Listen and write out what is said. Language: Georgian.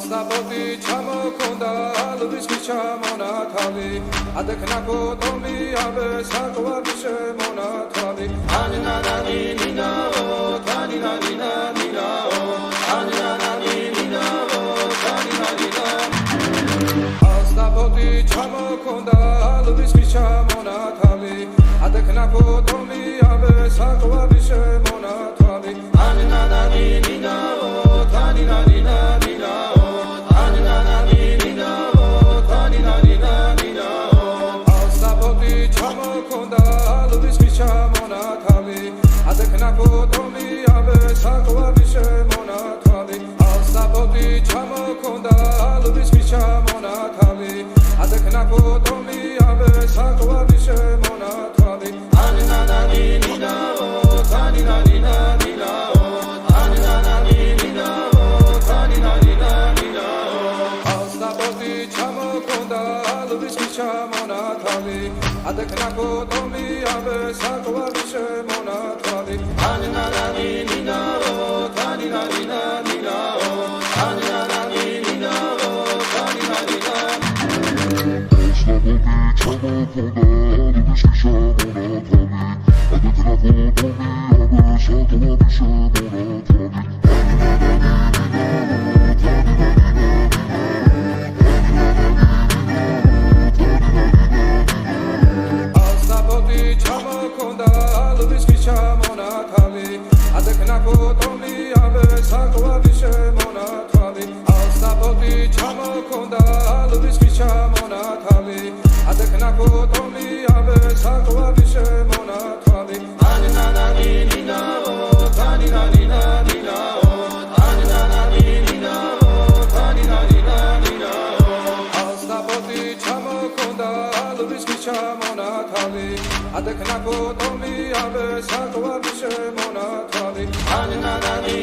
ასნაფოთი ჩამოქონდა ლვის ჩამონათალი ადექნა კოტომი აბე საკვარი შემონათალი ანინანანი ნინაო თანინანინა ნინაო ანინანანი ნინაო თანინანინა ასნაფოთი ჩამოქონდა ლვის ჩამონათალი ადექნა კოტომი აბე საკვარი შემონათალი ანინანანი ნინაო თანინანინა ნინაო ანინანანი ნინაო თანინანინა ნინაო ასნაფოთი ჩამოქონდა ლვის ჩამონათალი ადექნა კოტომი აბე საკვარი შემონათალი ასნაფოთი ჩამოქონდა ლვის ჩამონათალი ადექნა კოტომი აბე საკვარი შემონათალი ანინანანი ნინაო თანინანინა ნინაო ანინანანი ნინაო თანინანინა ნინაო ასნაფოთი ჩამოქონდა ლვის ჩამონათალი ადექნა კოტომი აბე საკვარი შემონათალი ანინანანი ნინაო თანინანინა ნინაო ანინანანი ნინაო თანინანინა ასნაფოთი ჩამოქონდა ლვის ჩამონათალი ადექნა კოტომი აბე საკვარი შემონათალი ასნაფოთი ჩამოქონდა ლვის ჩამონათალი ადექნა კოტომი აბე საკვარი შემონათალი ანინანანი ნინაო თანინანინა ნინაო ანინანანი ნინაო თანინანინა ნინაო ასნაფოთი ჩამოქონდა ლვის ჩამონათალი ადექნა კოტომი აბე საკვარი შემონათალი ანინანანი